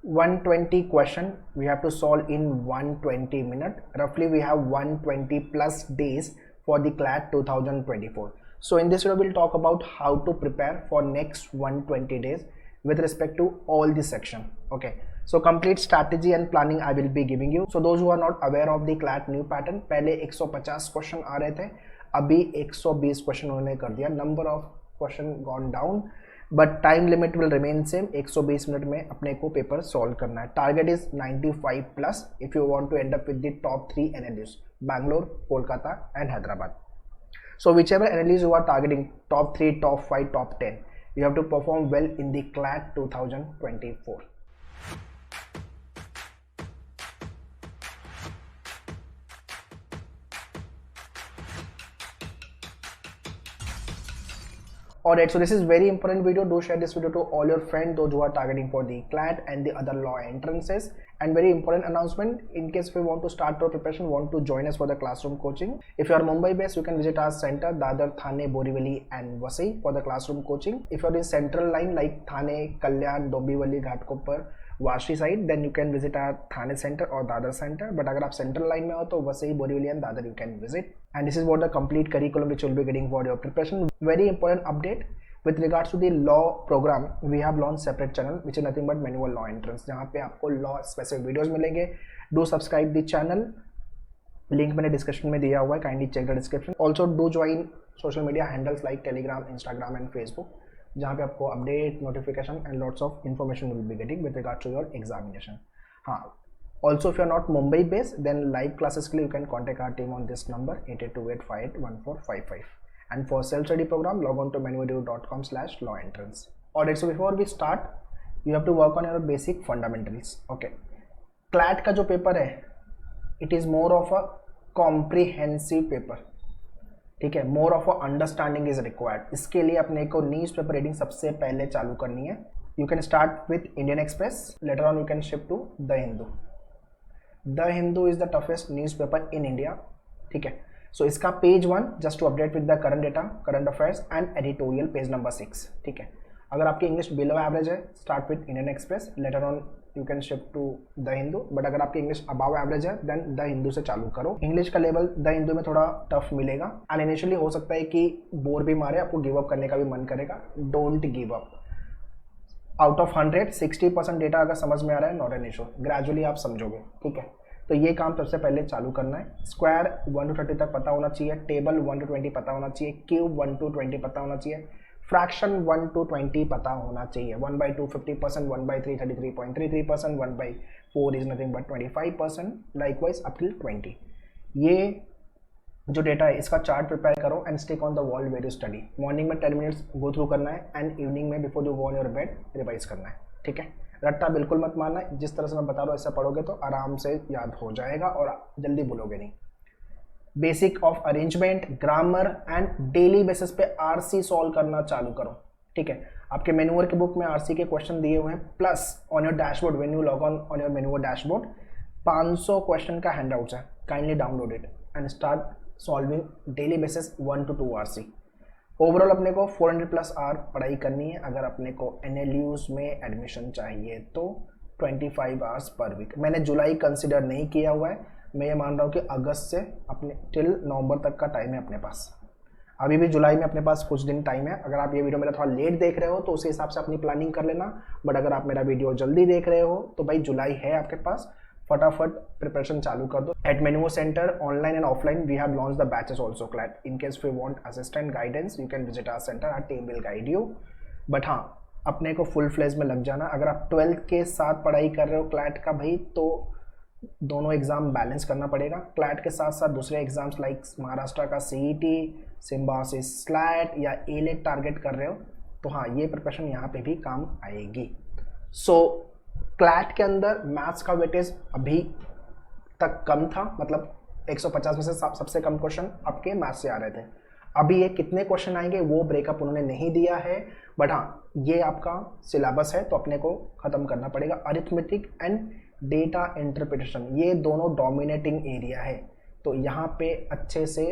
120 question we have to solve in 120 minutes. Roughly we have 120 plus days for the CLAT 2024. So in this video we'll talk about how to prepare for next 120 days with respect to all the section. Okay, so complete strategy and planning I will be giving you. So those who are not aware of the CLAT new pattern, पहले 150 question आ रहे थे, अभी 120 question उन्होंने कर दिया. Number of question gone down but time limit will remain same. 120 minute में अपने को पेपर सॉल्व करना है. Target is 95 plus if you want to end up with the top 3 NLUs, Bangalore, Kolkata and Hyderabad. So whichever NLEs you are targeting, top 3, top 5, top 10, you have to perform well in the CLAT 2024. Alright, so this is very important video. Do share this video to all your friends, those who are targeting for the CLAT and the other law entrances. And very important announcement, in case if you want to start your preparation, want to join us for the classroom coaching. If you are Mumbai based, you can visit our center, Dadar, Thane, Borivali and Vasai for the classroom coaching. If you are in central line like Thane, Kalyan, Dombivali, Ghatkopar, Vashi side, then you can visit our Thane centre और Dadar centre. But अगर आप central line में हो तो Vasai, Borivali and Dadar you can visit. And this is what the complete curriculum which will be getting for your preparation. Very important update with regards to the law program, we have launched separate channel which is nothing but manual law entrance, जहाँ पे आपको law specific videos मिलेंगे. Do subscribe the channel, link मैंने description में दिया हुआ है, kindly check the description. Also do join social media handles like Telegram, Instagram and Facebook, जहाँ पे आपको update, notification and lots of information will be getting with regard to your examination. हाँ, also if you are not Mumbai based then live classes के लिए you can contact our team on this number 8828581455. And for self-study program, log on to manuedu.com/lawentrance. Alright, so before we start, you have to work on your basic fundamentals. Okay. CLAT का जो paper है, it is more of a comprehensive paper. ठीक है, more of a understanding is required. इसके लिए अपने को news paper reading सबसे पहले चालू करनी है. You can start with Indian Express. Later on, you can shift to The Hindu. The Hindu is the toughest newspaper in India. ठीक है. So इसका page 1 just to update with the current data, current affairs and editorial, page number 6. ठीक है. अगर आपकी English below average है, start with Indian Express. Later on you can shift to the Hindu. But अगर आपकी इंग्लिश अबाव एवरेज है then the Hindu से चालू करो. इंग्लिश का लेवल द हिंदू में थोड़ा टफ मिलेगा एंड इनिशियली हो सकता है कि बोर भी मारे, आपको गिव अप करने का भी मन करेगा. Don't give up. Out of 100 60% data अगर समझ में आ रहा है, नॉट एन इशू, ग्रेजुअली आप समझोगे. ठीक है. तो ये काम सबसे पहले चालू करना है. स्क्वायर 1 to 30 तक पता होना चाहिए, टेबल 1 to 20 पता होना चाहिए, क्यूब 1 to 20 पता होना चाहिए, फ्रैक्शन 1 to 20 पता होना चाहिए. 1/2 50%, 1/3 33.33%, 1/4 is nothing but 25%, likewise up till 20. ये जो डेटा है इसका चार्ट प्रिपेयर करो and stick on the wall where you study. Morning में 10 मिनट्स गो थ्रू करना है एंड इवनिंग में before you go on your bed revise करना है. ठीक है. रट्टा बिल्कुल मत मारना. जिस तरह से मैं बता रहा हूँ ऐसा पढ़ोगे तो आराम से याद हो जाएगा और जल्दी भूलोगे नहीं. Basic of arrangement, grammar and daily basis पे आरसी सॉल्व करना चालू करो. ठीक है. आपके मेन्यूअर के बुक में आरसी के क्वेश्चन दिए हुए हैं, plus on your dashboard when you log on your मेन्यूअर डैशबोर्ड 500 क्वेश्चन का हैंडआउट्स है. Kindly download it and start solving daily basis 1 to 2 RC. Overall अपने को 400 प्लस आवर पढ़ाई करनी है. अगर अपने को एनएलयूज में एडमिशन चाहिए तो 25 आवर्स पर वीक. मैंने जुलाई कंसिडर नहीं किया हुआ है. मैं ये मान रहा हूँ कि अगस्त से अपने टिल नवंबर तक का टाइम है अपने पास. अभी भी जुलाई में अपने पास कुछ दिन टाइम है. अगर आप ये वीडियो मेरा थोड़ा लेट देख रहे हो तो उसी हिसाब से अपनी प्लानिंग कर लेना. बट अगर आप मेरा वीडियो जल्दी देख रहे हो तो भाई जुलाई है आपके पास, फटाफट प्रिपरेशन चालू कर दो. At menu centre online and offline we have launch the batches also CLAT. In case you want assistant guidance you can visit our centre, our team will guide you. But हाँ, अपने को full fledge में लग जाना. अगर आप 12th के साथ पढ़ाई कर रहे हो CLAT का भाई, तो दोनों एग्जाम बैलेंस करना पड़ेगा. CLAT के साथ साथ दूसरे एग्जाम्स लाइक महाराष्ट्र का CET, सिम्बायोसिस, SLAT या ALET टारगेट कर रहे हो तो हाँ, ये प्रिपरेशन यहाँ पे भी काम आएगी. सो CLAT के अंदर मैथ्स का वेटेज अभी तक कम था, मतलब 150 में से सबसे कम क्वेश्चन आपके मैथ्स से आ रहे थे. अभी ये कितने क्वेश्चन आएंगे वो ब्रेकअप उन्होंने नहीं दिया है. बट हाँ, ये आपका सिलेबस है तो अपने को ख़त्म करना पड़ेगा. अरिथमेटिक एंड डेटा इंटरप्रिटेशन ये दोनों डोमिनेटिंग एरिया है, तो यहाँ पे अच्छे से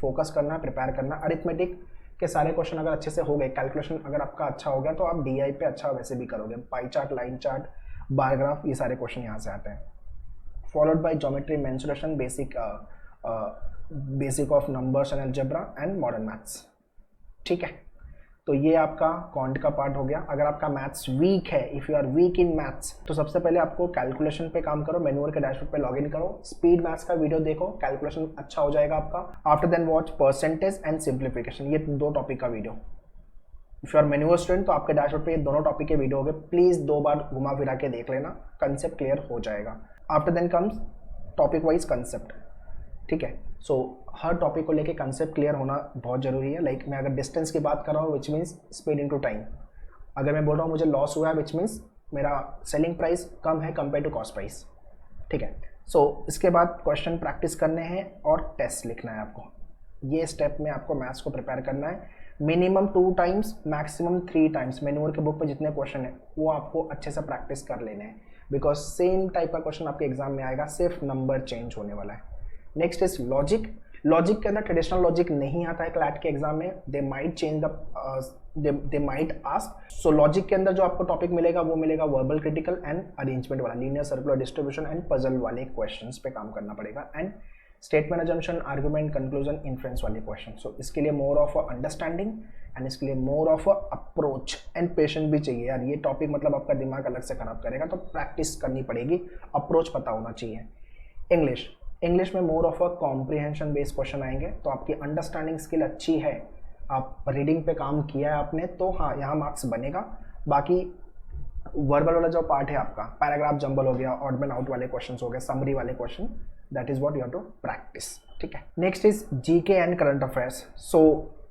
फोकस करना, प्रिपेयर करना. अरिथमेटिक के सारे क्वेश्चन अगर अच्छे से हो गए, कैलकुलेशन अगर आपका अच्छा हो गया तो आप DI पे अच्छा वैसे भी करोगे. Pie chart, line chart bar graph, ये सारे क्वेश्चन यहाँ से आते हैं। Followed by geometry, mensuration, basic of numbers and algebra and modern maths. ठीक है, तो ये आपका क्वांट का पार्ट हो गया। अगर आपका मैथ्स वीक है, if you are weak in maths, तो सबसे पहले आपको कैलकुलेशन पे काम करो, मैन्युअल के डैशबोर्ड पे लॉगिन करो, स्पीड मैथ्स का वीडियो देखो, कैलकुलेशन अच्छा हो जाएगा आपका। After then watch percentage and simplification, ये 2 टॉपिक का video. If you are manual student तो आपके डैशबोर्ड पे ये दोनों टॉपिक के वीडियो हो गए, प्लीज 2 बार घुमा फिरा के देख लेना, कंसेप्ट क्लियर हो जाएगा। After then comes topic wise concept. ठीक है, सो हर टॉपिक को लेके कंसेप्ट क्लियर होना बहुत जरूरी है। लाइक मैं अगर डिस्टेंस की बात कर रहा हूँ which means speed into time, अगर मैं बोल रहा हूँ मुझे लॉस हुआ है विच मीन्स मेरा सेलिंग प्राइस कम है कंपेयर टू कॉस्ट प्राइस। ठीक है, सो इसके बाद क्वेश्चन प्रैक्टिस करने हैं और टेस्ट लिखना है आपको। ये स्टेप में आपको मैथ्स को प्रिपेयर करना है, minimum 2 times maximum 3 times. Manual के बुक पे जितने क्वेश्चन है वो आपको अच्छे से प्रैक्टिस कर लेने हैं, बिकॉज सेम टाइप का क्वेश्चन आपके एग्जाम में आएगा, सिर्फ नंबर चेंज होने वाला है। Next is logic. लॉजिक के अंदर ट्रेडिशनल लॉजिक नहीं आता है क्लैट के एग्जाम में, they might change they might ask. So logic के अंदर जो आपको टॉपिक मिलेगा वो मिलेगा वर्बल, क्रिटिकल एंड अरेंजमेंट वाला, linear, circular distribution and puzzle वाले क्वेश्चंस पे काम करना पड़ेगा, and statement, assumption, argument, conclusion, inference वाले क्वेश्चन। सो इसके लिए मोर ऑफ अंडरस्टैंडिंग एंड इसके लिए more of approach and patience भी चाहिए यार। ये टॉपिक मतलब आपका दिमाग अलग से खराब करेगा, तो प्रैक्टिस करनी पड़ेगी, अप्रोच पता होना चाहिए। इंग्लिश में more of a comprehension based question आएंगे, तो आपकी अंडरस्टैंडिंग स्किल अच्छी है, आप रीडिंग पे काम किया है आपने, तो हाँ यहाँ मार्क्स बनेगा। बाकी वर्बल वाला जो पार्ट है आपका, पैराग्राफ जंबल हो गया, ऑड मैन आउट वाले क्वेश्चन हो गए, समरी वाले question, that is what you have to practise. ठीक है, next is GK and current affairs. So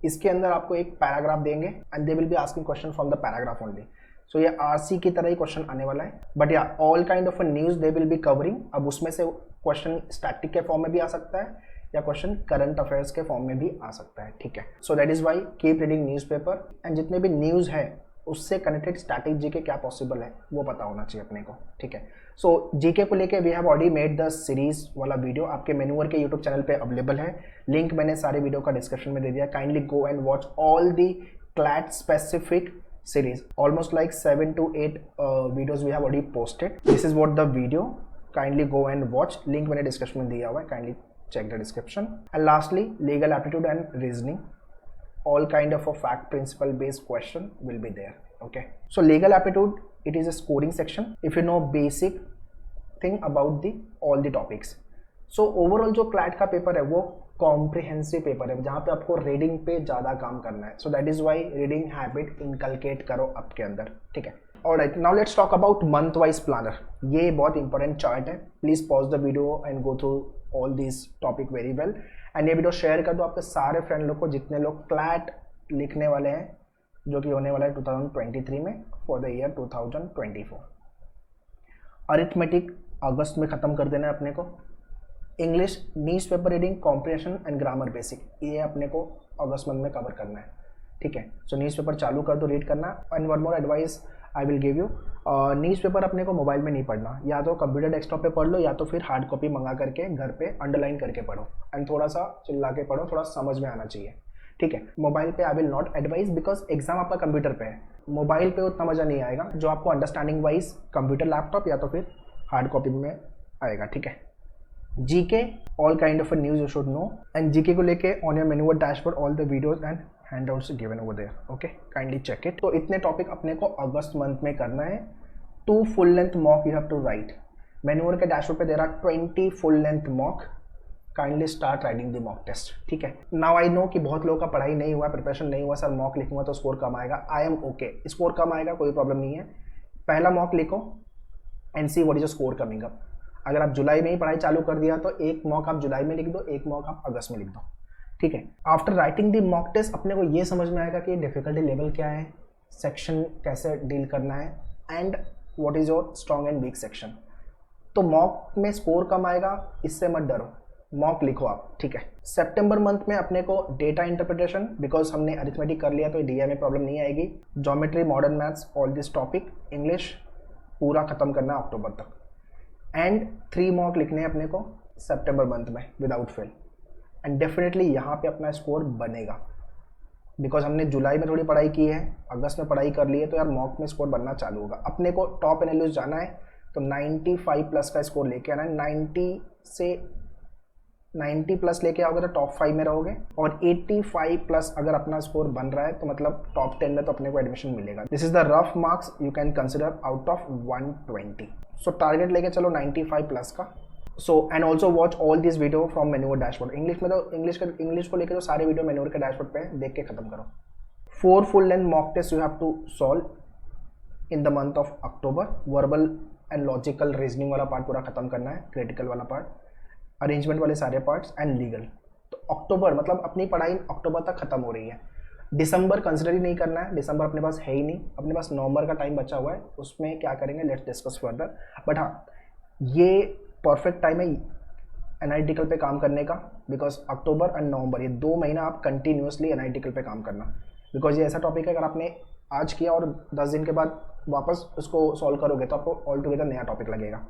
इसके अंदर आपको एक पैराग्राफ देंगे and they will be asking question from the paragraph only. So ये आरसी की तरह ही क्वेश्चन आने वाला है, बट या all kind of news they will be covering. अब उसमें से क्वेश्चन स्टैटिक के फॉर्म में भी आ सकता है या क्वेश्चन करंट अफेयर्स के फॉर्म में भी आ सकता है। ठीक है, so that is why keep reading newspaper, and जितने भी न्यूज़ है उससे कनेक्टेड स्टैटिक जीके क्या पॉसिबल है वो पता होना चाहिए अपने को। ठीक है, सो जीके को लेके we have already made the series वाला वीडियो, आपके मेन्यूअर के यूट्यूब चैनल पे अवेलेबल है, लिंक मैंने सारे वीडियो का डिस्क्रिप्शन में दे दिया। Kindly go and watch all the CLAT specific series, almost like 7 to 8 videos we have already posted. This is what the video, kindly go and watch, link मैंने description में दिया हुआ है, kindly check the description. And lastly, legal aptitude and reasoning, all kind of a fact principle based question will be there. Okay, so legal aptitude, it is a scoring section if you know basic thing about the all the topics. So overall जो CLAT का paper है वो comprehensive paper है, जहाँ पे आपको reading पे ज़्यादा काम करना है। So that is why reading habit inculcate करो आपके अंदर। ठीक है, alright, now let's talk about month wise planner. ये बहुत इंपॉर्टेंट चार्ट है, please pause the video and go through all this topic very well, and ये वीडियो शेयर कर दो आपके सारे फ्रेंड लोग को, जितने लोग क्लैट लिखने वाले हैं, जो कि होने वाला है 2023 में फॉर द ईयर 2024। अरिथमेटिक अगस्त में ख़त्म कर देना है अपने को। English newspaper reading, comprehension and grammar basic, ये अपने को अगस्त मंथ में कवर करना है। ठीक है, सो न्यूज़पेपर चालू कर दो रीड करना। And one more advice I will give you, newspaper अपने को मोबाइल में नहीं पढ़ना, या तो कंप्यूटर डेस्कटॉप पे पढ़ लो या तो फिर हार्ड कॉपी मंगा करके घर पे अंडरलाइन करके पढ़ो, एंड थोड़ा सा चिल्ला के पढ़ो, थोड़ा समझ में आना चाहिए। ठीक है, मोबाइल पे I will not advice, because exam आपका कंप्यूटर पे है, मोबाइल पे उतना मज़ा नहीं आएगा जो आपको अंडरस्टैंडिंग वाइज कंप्यूटर, लैपटॉप या तो फिर हार्ड कॉपी में आएगा। ठीक है, GK all kind of news you should know, and GK को लेके ऑन योर मेन्यूअर dashboard all the videos and handouts given over there. Okay, kindly check it. तो इतने टॉपिक अपने को अगस्त मंथ में करना है। 2 full length mock you have to write, मेन्यूअर के डैशबोर्ड पे दे रहा 20 full length mock, kindly start writing the mock test. ठीक है, नाउ आई नो कि बहुत लोगों का पढ़ाई नहीं हुआ, प्रिपरेशन नहीं हुआ, सर मॉक लिखूंगा तो स्कोर कम आएगा। आई एम ओके, स्कोर कम आएगा, कोई प्रॉब्लम नहीं है। पहला मॉक लिखो and see what is the score coming up. अगर आप जुलाई में ही पढ़ाई चालू कर दिया तो एक मॉक आप जुलाई में लिख दो, एक मॉक आप अगस्त में लिख दो। ठीक है, after writing the mock test अपने को ये समझ में आएगा कि डिफिकल्टी लेवल क्या है, सेक्शन कैसे डील करना है, and what is your strong and week section. तो मॉक में स्कोर कम आएगा, इससे मत डरो, मॉक लिखो आप। ठीक है, सितंबर मंथ में अपने को डेटा इंटरप्रिटेशन, बिकॉज हमने अरिथमेटिक कर लिया तो डीआई में प्रॉब्लम नहीं आएगी, geometry, modern maths, all this topic, English पूरा खत्म करना है अक्टूबर तक, एंड 3 मॉक लिखने हैं अपने को सितंबर मंथ में विदाउट फेल, एंड डेफिनेटली यहाँ पे अपना स्कोर बनेगा, बिकॉज हमने जुलाई में थोड़ी पढ़ाई की है, अगस्त में पढ़ाई कर ली है, तो यार मॉक में स्कोर बनना चालू होगा। अपने को टॉप एनालिस्ट जाना है, तो 95 प्लस का स्कोर लेके आना है। 90 प्लस लेके आओगे तो टॉप 5 में रहोगे, और 85 प्लस अगर अपना स्कोर बन रहा है तो मतलब टॉप 10 में तो अपने को एडमिशन मिलेगा। This is the rough marks you can consider out of 120। So target लेके चलो 95 प्लस का। So and also watch all this video from manure dashboard. English में तो इंग्लिश को लेकर तो सारे वीडियो मेन्योर के डैशबोर्ड पे देख के खत्म करो। 4 full length mock test you have to solve in the month of October. Verbal and logical reasoning वाला पार्ट पूरा खत्म करना है, क्रिटिकल वाला पार्ट, अरेंजमेंट वाले सारे पार्ट्स एंड लीगल। तो अक्टूबर मतलब अपनी पढ़ाई अक्टूबर तक खत्म हो रही है। दिसंबर कंसिडर ही नहीं करना है, दिसंबर अपने पास है ही नहीं, अपने पास नवंबर का टाइम बचा हुआ है, उसमें क्या करेंगे लेट्स डिस्कस फर्दर। बट हाँ, ये परफेक्ट टाइम है एनालिटिकल पे काम करने का, बिकॉज अक्टूबर एंड नवंबर ये 2 महीना आप कंटिन्यूसली एनालिटिकल पे काम करना, बिकॉज ये ऐसा टॉपिक है अगर आपने आज किया और 10 दिन के बाद वापस उसको सॉल्व करोगे तो आपको ऑल टुगेदर नया टॉपिक लगेगा।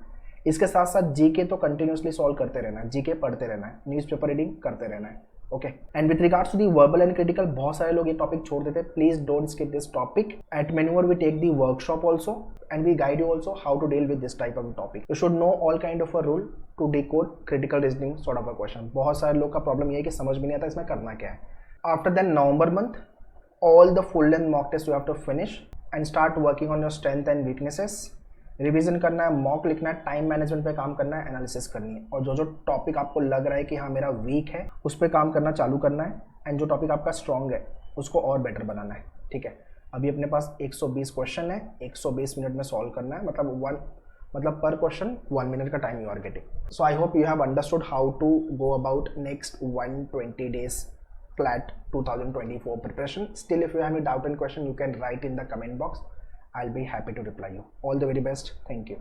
इसके साथ साथ जीके तो कंटिन्यूसली सॉल्व करते रहना है, जीके पढ़ते रहना है, न्यूज़पेपर रीडिंग करते रहना है। Okay, and with regards to the verbal and critical, बहुत सारे लोग ये टॉपिक छोड़ देते हैं। Please don't skip this topic. At मेन्योर we take the workshop also and we guide you also how to deal with this type of topic. You should know all kind of a rule to decode critical reasoning sort of a question. बहुत सारे लोग का problem ये है कि समझ में नहीं आता इसमें करना क्या है। After then November month all the full length mock test you have to finish and start working on your strength and weaknesses। Revision करना है, मॉक लिखना है, टाइम मैनेजमेंट पे काम करना है, एनालिसिस करनी है, और जो जो टॉपिक आपको लग रहा है कि हाँ मेरा वीक है उस पर काम करना चालू करना है, एंड जो टॉपिक आपका स्ट्रॉन्ग है उसको और बेटर बनाना है। ठीक है, अभी अपने पास 120 क्वेश्चन है, 120 मिनट में सॉल्व करना है, मतलब पर क्वेश्चन 1 मिनट का time you are getting. So I hope you have understood how to go about next 120 days CLAT 2024 preparation. Still, if you have any doubt and question, you can write in the comment box. I'll be happy to reply you. All the very best. Thank you.